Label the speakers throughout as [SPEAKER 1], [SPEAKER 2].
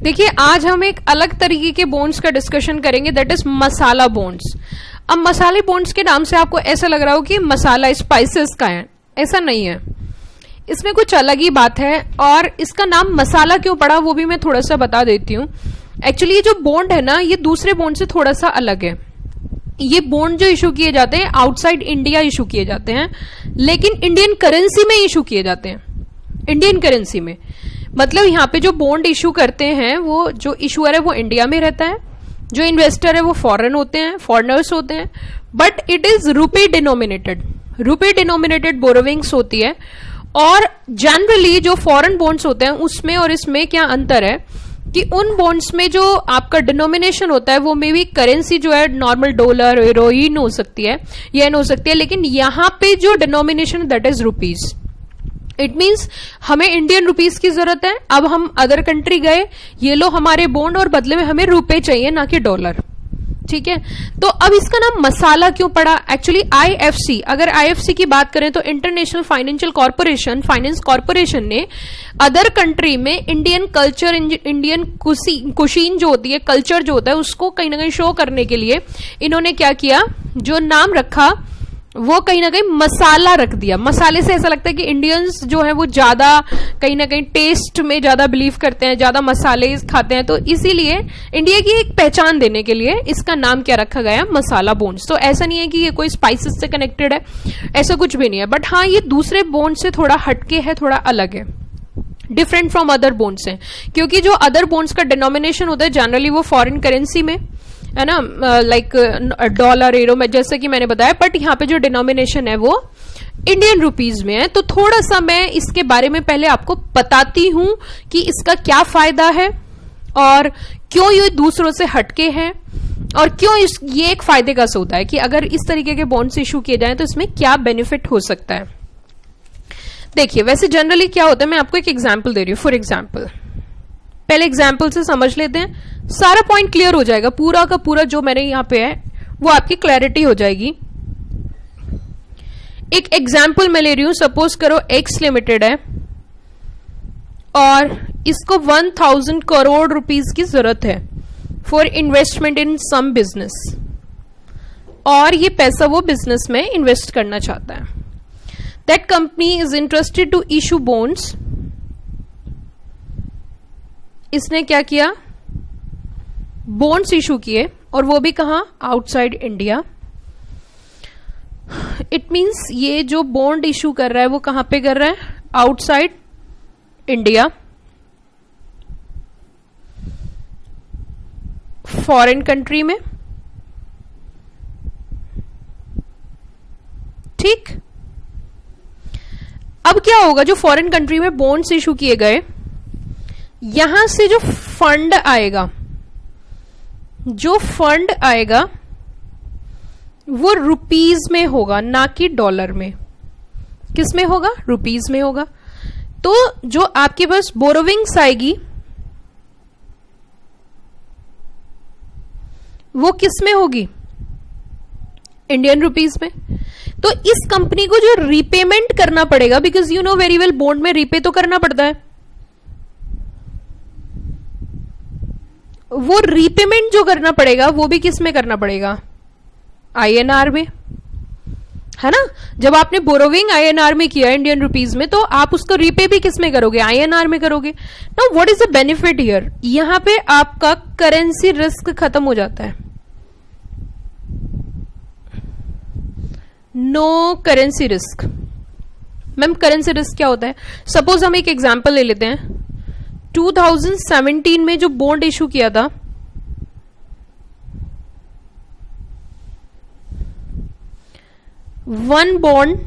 [SPEAKER 1] देखिए आज हम एक अलग तरीके के बॉन्ड्स का डिस्कशन करेंगे, दैट इज मसाला बॉन्ड्स। अब मसाले बॉन्ड्स के नाम से आपको ऐसा लग रहा हो कि मसाला स्पाइसेस का है, ऐसा नहीं है, इसमें कुछ अलग ही बात है। और इसका नाम मसाला क्यों पड़ा वो भी मैं थोड़ा सा बता देती हूँ। एक्चुअली ये जो बॉन्ड है ना, ये दूसरे बॉन्ड से थोड़ा सा अलग है। ये बॉन्ड जो इशू किए जाते हैं आउटसाइड इंडिया इशू किए जाते हैं, लेकिन इंडियन करेंसी में इशू किए जाते हैं। इंडियन करेंसी में मतलब यहाँ पे जो बॉन्ड इशू करते हैं वो जो इशूअर है वो इंडिया में रहता है, जो इन्वेस्टर है वो फॉरेन होते हैं, फॉरेनर्स होते हैं, but it is rupee denominated. Rupee denominated borrowings होती है। और जनरली जो फॉरेन बॉन्ड्स होते हैं उसमें और इसमें क्या अंतर है कि उन बॉन्ड्स में जो आपका डिनोमिनेशन होता है वो मे बी करेंसी जो है नॉर्मल डॉलर यूरो हो सकती है, येन हो सकती है, लेकिन यहां पे जो denomination that is rupees. It means हमें इंडियन रुपीज की जरूरत है, अब हम अदर कंट्री गए, ये लो हमारे बॉन्ड और बदले में हमें रुपए चाहिए ना कि डॉलर। ठीक है, तो अब इसका नाम मसाला क्यों पड़ा? एक्चुअली आईएफसी, अगर आईएफसी की बात करें तो international financial corporation, finance corporation ने अदर कंट्री में इंडियन कल्चर, इंडियन कुशीन जो होती है, कल्चर जो होता है, उसको कहीं ना कहीं शो करने के लिए इन्होंने क्या किया, जो नाम रखा वो कहीं ना कहीं मसाला रख दिया। मसाले से ऐसा लगता है कि इंडियंस जो है वो ज्यादा कहीं ना कहीं टेस्ट में ज्यादा बिलीव करते हैं, ज्यादा मसाले खाते हैं, तो इसीलिए इंडिया की एक पहचान देने के लिए इसका नाम क्या रखा गया, मसाला बॉन्ड्स। तो ऐसा नहीं है कि ये कोई स्पाइसेस से कनेक्टेड है, ऐसा कुछ भी नहीं है, बट हाँ ये दूसरे बॉन्ड से थोड़ा हटके है, थोड़ा अलग है, डिफरेंट फ्रॉम अदर बॉन्ड्स हैं। क्योंकि जो अदर बॉन्ड्स का डिनोमिनेशन होता है जनरली वो फॉरेन करेंसी में है ना, लाइक डॉलर यूरो में, जैसे कि मैंने बताया, बट यहाँ पे जो डिनोमिनेशन है वो इंडियन रुपीज में है। तो थोड़ा सा मैं इसके बारे में पहले आपको बताती हूं कि इसका क्या फायदा है और क्यों ये दूसरों से हटके हैं और क्यों ये एक फायदे का सौदा है कि अगर इस तरीके के बॉन्ड्स इशू किए जाएं तो इसमें क्या बेनिफिट हो सकता है। देखिए वैसे जनरली क्या होता है, मैं आपको एक एग्जाम्पल दे रही हूं। फॉर एग्जाम्पल, पहले एग्जाम्पल से समझ लेते हैं, सारा पॉइंट क्लियर हो जाएगा, पूरा का पूरा जो मैंने यहां पे है वो आपकी क्लैरिटी हो जाएगी। एक एग्जाम्पल मैं ले रही हूं, सपोज करो एक्स लिमिटेड है और इसको 1000 करोड़ रुपीस की जरूरत है for investment in some business, और ये पैसा वो बिजनेस में इन्वेस्ट करना चाहता है। That company is interested to issue bonds. इसने क्या किया, बॉन्ड्स इशू किए, और वो भी कहां, आउटसाइड इंडिया। इट मींस ये जो बॉन्ड इशू कर रहा है वो कहां पे कर रहा है, आउटसाइड इंडिया, फॉरेन कंट्री में। ठीक, अब क्या होगा, जो फॉरेन कंट्री में बॉन्ड्स इशू किए गए, यहां से जो फंड आएगा, जो फंड आएगा वो रुपीज में होगा, ना कि डॉलर में। किस में होगा, रुपीज में होगा। तो जो आपके पास बोरोविंग्स आएगी वो किस में होगी, इंडियन रुपीज में। तो इस कंपनी को जो रीपेमेंट करना पड़ेगा, because you know very well bond में रीपे तो करना पड़ता है, वो रीपेमेंट जो करना पड़ेगा वो भी किस में करना पड़ेगा, आईएनआर में, है ना। जब आपने बोरोविंग आईएनआर में किया इंडियन रुपीज में, तो आप उसको रीपे भी किस में करोगे, आईएनआर में करोगे। Now what is the benefit here, यहां पे आपका करेंसी रिस्क खत्म हो जाता है। No currency risk. Ma'am currency risk क्या होता है, सपोज हम एक एग्जांपल ले लेते हैं। 2017 में जो बॉन्ड इशू किया था, one bond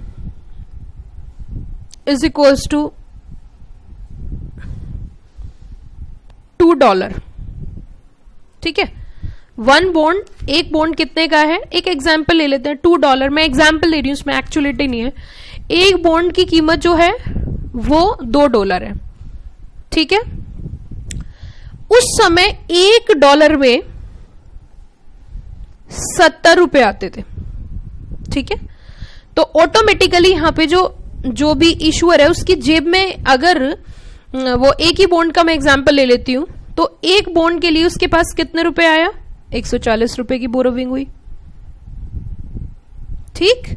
[SPEAKER 1] is equals to $2। ठीक है, वन बॉन्ड, एक बॉन्ड कितने का है, एक एग्जाम्पल ले लेते हैं, $2। मैं एग्जाम्पल ले रही हूं, उसमें एक्चुअलिटी नहीं है। एक बॉन्ड की कीमत जो है वो $2 है। ठीक है, उस समय $1 में 70 रुपए आते थे। ठीक है, तो ऑटोमेटिकली यहां पे जो भी इशूअर है उसकी जेब में, अगर वो एक ही बॉन्ड का मैं एग्जांपल ले लेती हूं, तो एक बॉन्ड के लिए उसके पास कितने रुपए आया? 140 रुपए की बोरोविंग हुई। ठीक,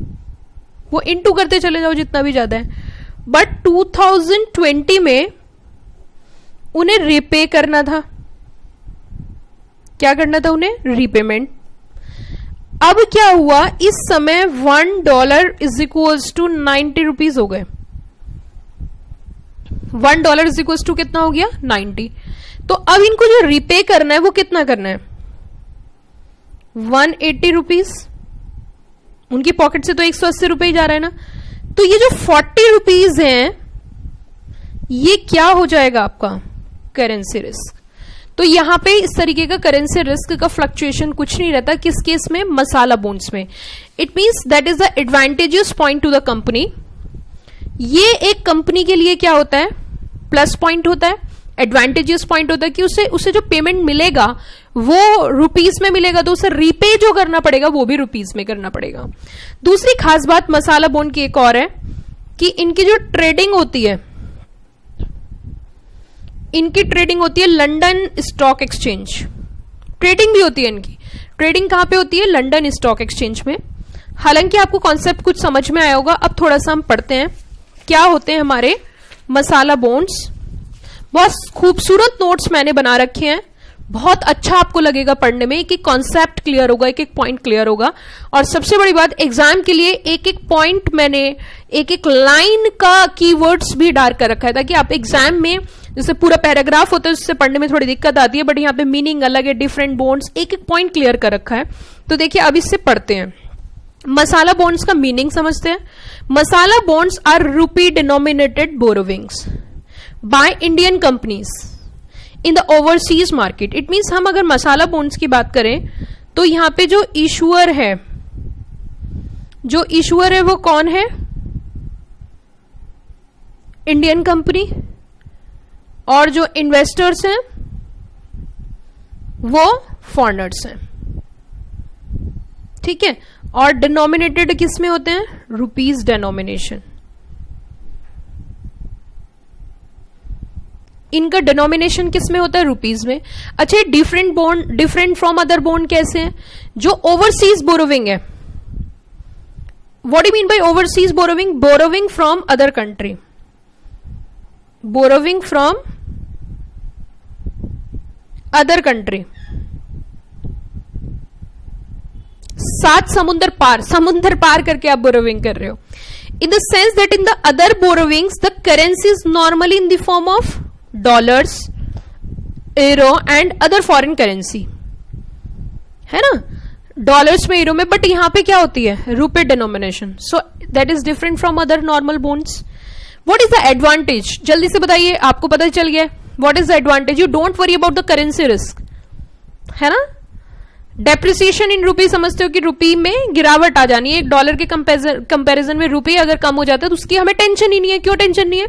[SPEAKER 1] वो इनटू करते चले जाओ जितना भी ज्यादा है। बट 2020 में उन्हें रिपे करना था। क्या करना था उन्हें? रीपेमेंट। अब क्या हुआ, इस समय $1 इज इक्वल्स टू 90 रुपीज हो गए। $1 इज इक्वल्स टू कितना हो गया? 90। तो अब इनको जो रिपे करना है वो कितना करना है? 180 रुपीज। उनकी पॉकेट से तो 180 रुपए ही जा रहा है ना। तो ये जो 40 रुपीज हैं, ये क्या हो जाएगा आपका? Currency risk. तो यहां पे इस तरीके का करेंसी रिस्क का फ्लक्चुएशन कुछ नहीं रहता। किस केस में? मसाला बॉन्ड्स में। It means that is the advantages point two the company. ये एक कंपनी के लिए क्या होता है? प्लस पॉइंट होता है, एडवांटेजेस पॉइंट होता है कि उसे जो पेमेंट मिलेगा वो रुपीस में मिलेगा, तो उसे रीपे जो करना पड़ेगा वो भी रुपीस में करना पड़ेगा। दूसरी खास बात मसाला बॉन्ड की एक और है कि इनकी जो ट्रेडिंग होती है, इनकी ट्रेडिंग होती है लंदन स्टॉक एक्सचेंज। ट्रेडिंग भी होती है इनकी। ट्रेडिंग कहां पे होती है? लंदन स्टॉक एक्सचेंज में। हालांकि आपको कॉन्सेप्ट कुछ समझ में आया होगा। अब थोड़ा सा हम पढ़ते हैं क्या होते हैं हमारे मसाला बॉन्ड्स। बहुत खूबसूरत नोट्स मैंने बना रखे हैं, बहुत अच्छा आपको लगेगा पढ़ने में। एक एक कॉन्सेप्ट क्लियर होगा, एक एक पॉइंट क्लियर होगा। और सबसे बड़ी बात, एग्जाम के लिए एक एक पॉइंट मैंने एक एक लाइन का कीवर्ड्स भी डाल कर रखा है, ताकि आप एग्जाम में जैसे पूरा पैराग्राफ होता है उससे पढ़ने में थोड़ी दिक्कत आती है, बट यहाँ पे मीनिंग अलग है, डिफरेंट बॉन्ड्स, एक एक पॉइंट क्लियर कर रखा है। तो देखिए अब इससे पढ़ते हैं। मसाला बॉन्ड्स का मीनिंग समझते हैं। Masala bonds are rupee denominated borrowings by Indian companies in the overseas market. It means हम अगर मसाला बॉन्ड्स की बात करें तो यहां पे जो इशुअर है, वो कौन है? Indian company. और जो इन्वेस्टर्स हैं वो फॉरेनर्स हैं। ठीक है। और डिनोमिनेटेड किस में होते हैं? Rupees denomination. इनका डिनोमिनेशन किस में होता है? रुपीज में। अच्छा, different bond, different from other bond कैसे है? जो ओवरसीज बोरोविंग है, what do mean by overseas borrowing? Borrowing from other country, borrowing from other country. 7 समुद्र पार करके आप बोरोविंग कर रहे हो। In the sense that in the other borrowings the currency is normally in the form of dollars, euro and other foreign currency, है ना? Dollars में, euro में, बट यहां पे क्या होती है? रुपए denomination. So that is different from other normal bonds. What is the advantage? जल्दी से बताइए, आपको पता चल गया what is the advantage. You don't worry about the currency risk, है ना? डेप्रिसिएशन इन रुपी समझते हो कि रुपी में गिरावट आ जानी है। $1 के कंपैरिजन में रुपी अगर कम हो जाता है तो उसकी हमें टेंशन ही नहीं है। क्यों टेंशन नहीं है?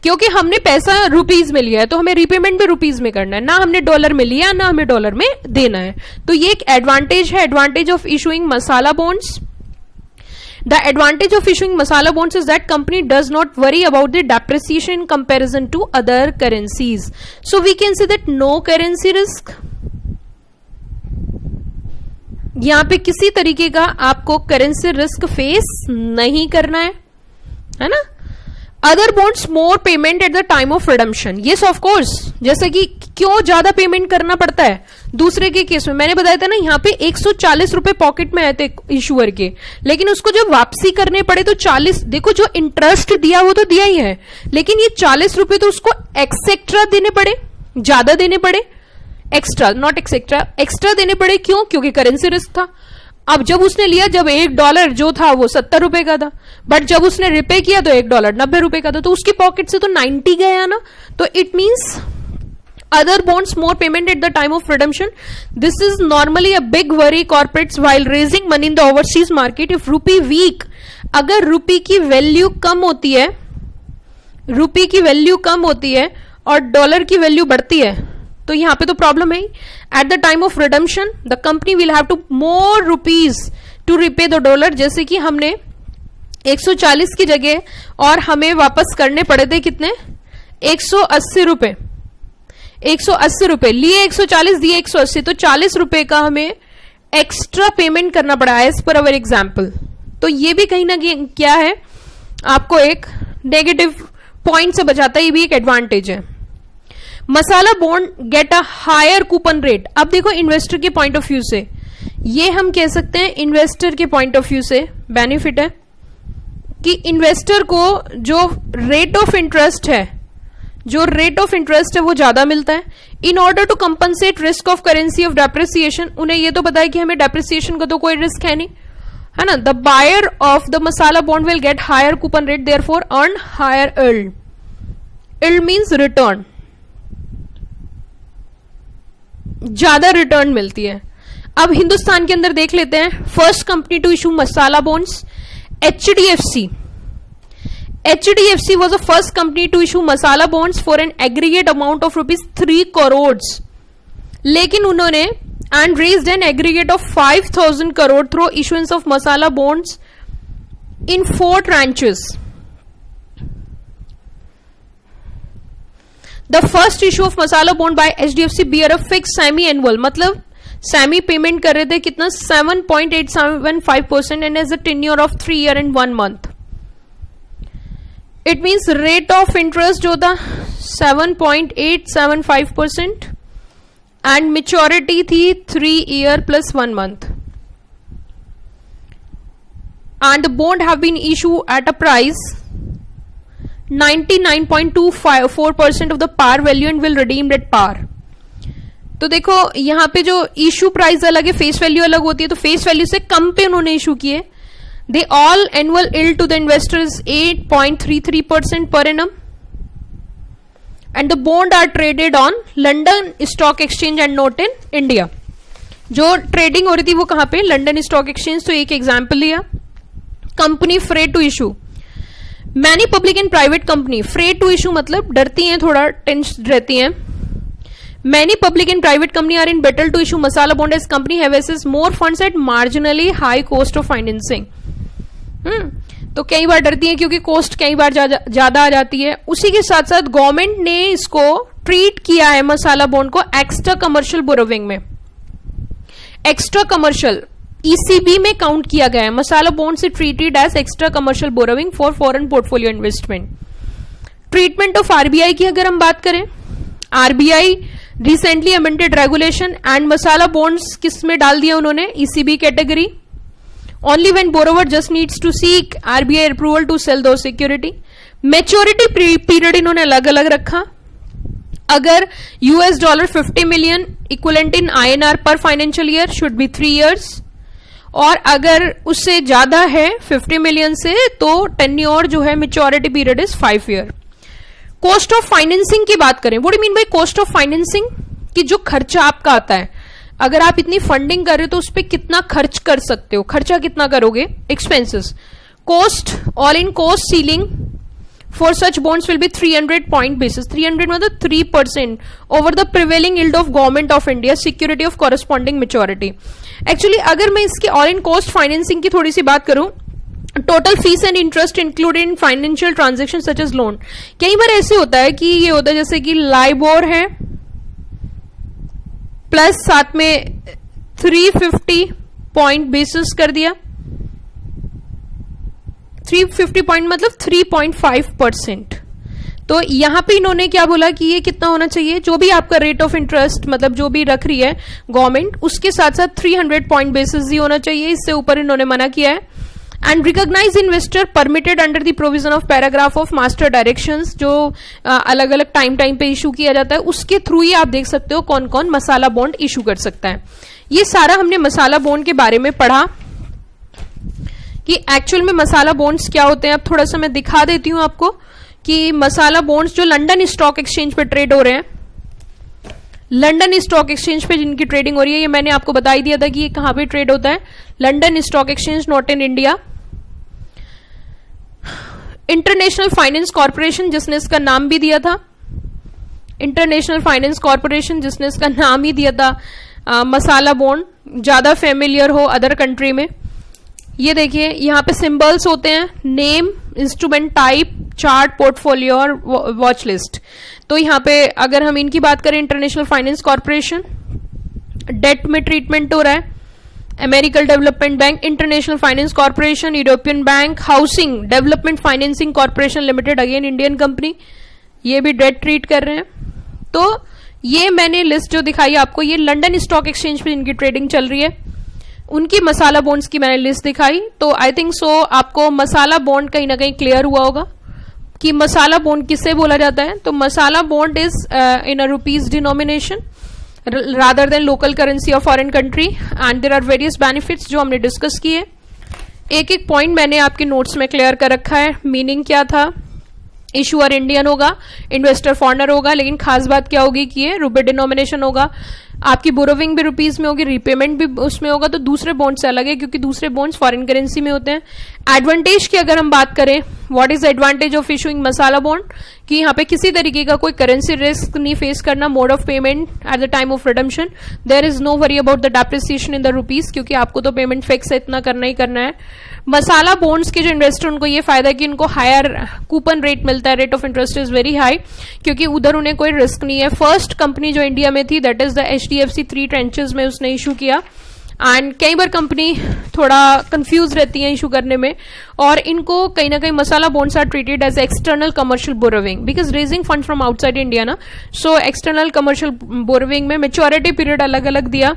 [SPEAKER 1] क्योंकि हमने पैसा रुपीज में लिया है, तो हमें रीपेमेंट भी रुपीज में करना है, ना हमने डॉलर में लिया, ना हमें डॉलर में देना है। तो ये एक एडवांटेज है, advantage of issuing masala bonds. The advantage of issuing masala bonds is that company does not worry about the depreciation in comparison to other currencies. So we can say that no currency risk. यहां पे किसी तरीके का आपको currency risk face नहीं करना है ना? Other bonds more payment at the time of redemption. Yes of course, जैसे कि क्यों ज्यादा पेमेंट करना पड़ता है दूसरे के केस में? मैंने बताया था ना, यहाँ पे 140 रुपए पॉकेट में आए थे इशुअर के, लेकिन उसको जब वापसी करने पड़े तो 40, देखो जो इंटरेस्ट दिया वो तो दिया ही है, लेकिन ये 40 रुपए तो उसको एक्सेट्रा देने पड़े, ज्यादा देने पड़े, एक्स्ट्रा, नॉट एक्सेट्रा, एक्स्ट्रा देने पड़े। क्यों? क्योंकि करेंसी रिस्क था। अब जब उसने लिया, जब $1 जो था वो 70 रुपए का था, बट जब उसने रिपे किया तो $1 90 रुपए का था, तो उसकी पॉकेट से तो 90 गया ना। तो it means other bonds more payment at the time of redemption. This is normally a big worry corporates while raising money in the overseas market. If rupee weak, अगर रुपी की वैल्यू कम होती है, रुपी की वैल्यू कम होती है और डॉलर की value बढ़ती है, तो यहां पे तो प्रॉब्लम है। At the time of redemption the company will have to more rupees to repay the dollar. जैसे कि हमने 140 की जगह और हमें वापस करने पड़े थे कितने? 180 रुपए। 180 रुपए, लिए 140, दिए 180, तो 40 रुपए का हमें एक्स्ट्रा पेमेंट करना पड़ा एज पर अवर एग्जाम्पल। तो ये भी कहीं ना कहीं क्या है, आपको एक नेगेटिव पॉइंट से बचाता है, ये भी एक एडवांटेज है। Masala bond get a higher coupon rate. अब देखो इन्वेस्टर के पॉइंट ऑफ व्यू से, ये हम कह सकते हैं इन्वेस्टर के पॉइंट ऑफ व्यू से बेनिफिट है कि इन्वेस्टर को जो रेट ऑफ इंटरेस्ट है, वो ज्यादा मिलता है। In order to compensate risk of currency of depreciation, उन्हें ये तो पता है कि हमें डेप्रिसिएशन का तो कोई रिस्क है नहीं, है ना। The buyer of the masala bond will get higher coupon rate, therefore earn higher yield. Yield means return, ज्यादा रिटर्न मिलती है। अब हिंदुस्तान के अंदर देख लेते हैं, first company to issue masala bonds HDFC। HDFC was the first company to issue masala bonds for an aggregate amount of ₹3 crores, लेकिन उन्होंने and raised an aggregate of 5,000 crore through issuance of masala bonds in 4 tranches. The first issue of masala bond by HDFC bear a fixed semi-annual, मतलब semi payment कर रहे थे कितना 7.875% and has a tenure of 3 years and 1 month. It means rate of interest जो था 7.875% and maturity थी 3 years plus 1 month. And the bond have been issued at a price 99.24% of the par value and will redeemed at par. तो देखो यहां पे जो issue price अलग है, फेस वैल्यू अलग होती है, तो फेस वैल्यू से कम पे उन्होंने इशू किए। They all annual yield to the investors 8.33% पर annum and the bond are traded on London stock exchange and not in India. जो ट्रेडिंग हो रही थी वो कहां पे, लंडन स्टॉक एक्सचेंज। तो एक एग्जाम्पल लिया, company afraid to issue, many public and private company afraid to issue मतलब डरती हैं, थोड़ा टेंशन रहती हैं। Many public and private company are in battle to issue masala bond as company have access more funds at marginally high cost of financing. तो कई बार डरती है क्योंकि कॉस्ट कई बार ज्यादा आ जाती है। उसी के साथ साथ गवर्नमेंट ने इसको ट्रीट किया है मसाला बॉन्ड को एक्स्ट्रा कमर्शियल बोरोविंग में, एक्स्ट्रा कमर्शियल ECB में काउंट किया गया है। मसाला बॉन्ड से treated as extra commercial borrowing for foreign portfolio investment. Treatment of RBI की अगर हम बात करें, RBI recently amended regulation and masala bonds किस में डाल दिया उन्होंने, ECB category. Only when borrower just needs to seek RBI approval to sell दो सिक्योरिटी। मैच्योरिटी पीरियड इन्होंने अलग अलग रखा। अगर $50 million इक्विवेलेंट इन INR पर financial year should be 3 years, और अगर उससे ज्यादा है 50 million से तो टेन्योर जो है maturity period is 5 years। Cost of financing की बात करें, what do mean by cost of financing, कि जो खर्चा आपका आता है, अगर आप इतनी फंडिंग कर रहे हो तो उस पर कितना खर्च कर सकते हो, खर्चा कितना करोगे, expenses. Cost all in cost ceiling for such bonds will be 300 point basis, 300 मतलब 3% over the prevailing yield of government of India security of corresponding maturity. Actually अगर मैं इसके ऑल इन कॉस्ट फाइनेंसिंग की थोड़ी सी बात करूं, total fees and interest included in financial transaction such as loan. कई बार ऐसे होता है कि ये होता है जैसे कि लाइबोर है प्लस साथ में 350 पॉइंट बेसिस कर दिया, 350 पॉइंट मतलब 3.5%। तो यहां पे इन्होंने क्या बोला कि ये कितना होना चाहिए, जो भी आपका रेट ऑफ इंटरेस्ट मतलब जो भी रख रही है गवर्नमेंट, उसके साथ साथ 300 पॉइंट बेसिस ही होना चाहिए, इससे ऊपर इन्होंने मना किया है। And recognise investor permitted under the provision of paragraph of master directions, जो अलग अलग टाइम पे इशू किया जाता है, उसके थ्रू ही आप देख सकते हो कौन कौन मसाला बॉन्ड इशू कर सकता है। ये सारा हमने मसाला बॉन्ड के बारे में पढ़ा कि एक्चुअल में मसाला बॉन्ड्स क्या होते हैं। अब थोड़ा सा मैं दिखा देती हूं आपको कि मसाला बॉन्ड्स जो लंदन स्टॉक एक्सचेंज पे ट्रेड हो रहे हैं, लंदन स्टॉक एक्सचेंज पे जिनकी ट्रेडिंग हो रही है, ये मैंने आपको बता ही दिया था कि ये कहां पे ट्रेड होता है, London stock exchange, not in India. International finance corporation जिसने इसका नाम भी दिया था, इंटरनेशनल फाइनेंस कॉर्पोरेशन जिसने इसका नाम ही दिया था मसाला बॉन्ड, ज्यादा फेमिलियर हो अदर कंट्री में। ये देखिए यहां पे सिंबल्स होते हैं, name, instrument type, chart, portfolio और वॉच लिस्ट। तो यहाँ पे अगर हम इनकी बात करें, इंटरनेशनल फाइनेंस कॉर्पोरेशन डेट में ट्रीटमेंट हो रहा है, American development bank, international finance corporation, European bank, housing development financing corporation limited, again Indian company, ये भी डेट ट्रीट कर रहे हैं। तो ये मैंने लिस्ट जो दिखाई आपको, ये लंदन स्टॉक एक्सचेंज पे इनकी ट्रेडिंग चल रही है, उनकी मसाला बॉन्ड्स की मैंने लिस्ट दिखाई। तो आई थिंक सो आपको मसाला बॉन्ड कहीं ना कहीं क्लियर हुआ होगा कि मसाला बॉन्ड किससे बोला जाता है। तो masala bond is in a rupees denomination rather than local currency of foreign country and there are various benefits जो हमने डिस्कस किए। एक एक पॉइंट मैंने आपके नोट्स में क्लियर कर रखा है। मीनिंग क्या था, इशूअर इंडियन होगा, इन्वेस्टर फॉरेनर होगा, लेकिन खास बात क्या होगी कि ये रुपए डिनोमिनेशन होगा, आपकी बोरोविंग भी रुपीज में होगी, रीपेमेंट भी उसमें होगा। तो दूसरे बॉन्ड से अलग है क्योंकि दूसरे बॉन्ड्स फॉरेन करेंसी में होते हैं। एडवांटेज की अगर हम बात करें, what is advantage of issuing masala bond, कि यहाँ पे किसी तरीके का कोई करेंसी रिस्क नहीं फेस करना। Mode of payment at the time of redemption, there is no worry about the depreciation in the rupees, क्योंकि आपको तो पेमेंट फिक्स है, इतना करना ही करना है। मसाला बॉन्ड्स के जो इन्वेस्टर, उनको ये फायदा है कि इनको हायर कूपन रेट मिलता है, rate of interest is very high, क्योंकि उधर उन्हें कोई रिस्क नहीं है। फर्स्ट कंपनी जो इंडिया में थी that is the HDFC 3 trenches में उसने इशू किया। एंड कई बार कंपनी थोड़ा कंफ्यूज रहती है इशू करने में, और इनको कहीं ना कहीं masala bonds are treated as external commercial borrowing because raising fund from outside India ना। सो एक्सटर्नल कमर्शियल बोरोविंग में मेच्योरिटी पीरियड अलग अलग दिया,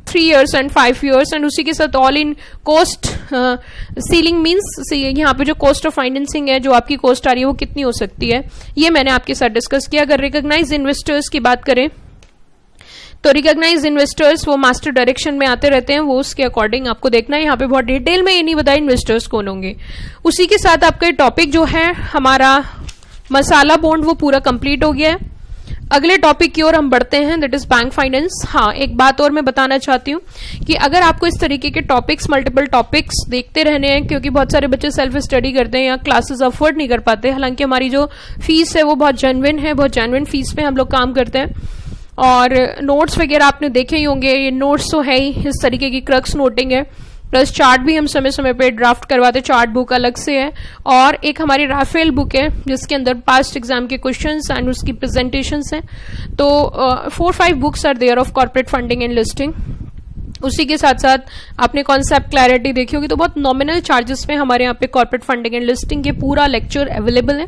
[SPEAKER 1] 3 years and 5 years, एंड उसी के साथ all in cost ceiling means यहाँ पे जो कॉस्ट ऑफ फाइनेंसिंग है, जो आपकी कॉस्ट आ रही है वो कितनी हो सकती है, ये मैंने आपके साथ डिस्कस किया। अगर रिकॉग्नाइज इन्वेस्टर्स की बात करें तो रिकॉग्नाइज इन्वेस्टर्स वो मास्टर डायरेक्शन में आते रहते हैं, वो उसके अकॉर्डिंग आपको देखना है। यहाँ पे बहुत डिटेल में ये नहीं बताया इन्वेस्टर्स कौन होंगे। उसी के साथ आपका टॉपिक जो है हमारा मसाला बॉन्ड वो पूरा कंप्लीट हो गया है। अगले टॉपिक की ओर हम बढ़ते हैं, दैट इज बैंक फाइनेंस। हाँ, एक बात और मैं बताना चाहती हूँ कि अगर आपको इस तरीके के टॉपिक्स, मल्टीपल टॉपिक्स देखते रहने हैं, क्योंकि बहुत सारे बच्चे सेल्फ स्टडी करते हैं या क्लासेस अफोर्ड नहीं कर पाते, हालांकि हमारी जो फीस है वो बहुत जेन्युइन है, बहुत जेन्युइन फीस पे हम लोग काम करते हैं। और नोट्स वगैरह आपने देखे ही होंगे, ये नोट्स तो है ही, इस तरीके की क्रक्स नोटिंग है, प्लस चार्ट भी हम समय समय पे ड्राफ्ट करवाते, चार्ट बुक अलग से है, और एक हमारी राफेल बुक है जिसके अंदर पास्ट एग्जाम के क्वेश्चंस एंड उसकी प्रेजेंटेशंस हैं। तो 4-5 books are there of corporate funding and listing. उसी के साथ साथ आपने कॉन्सेप्ट क्लैरिटी देखी होगी, तो बहुत नॉमिनल चार्जेस में हमारे यहाँ पे कॉर्पोरेट फंडिंग एंड लिस्टिंग के पूरा लेक्चर अवेलेबल है।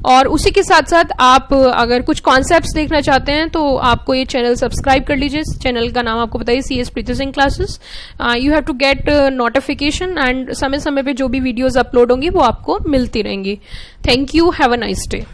[SPEAKER 1] और उसी के साथ साथ आप अगर कुछ कॉन्सेप्ट्स देखना चाहते हैं तो आपको ये चैनल सब्सक्राइब कर लीजिए। चैनल का नाम आपको बताइए, CS Preeti Singh classes. You have to get notification and समय समय पे जो भी वीडियोज अपलोड होंगी वो आपको मिलती रहेंगी। Thank you, have a nice day.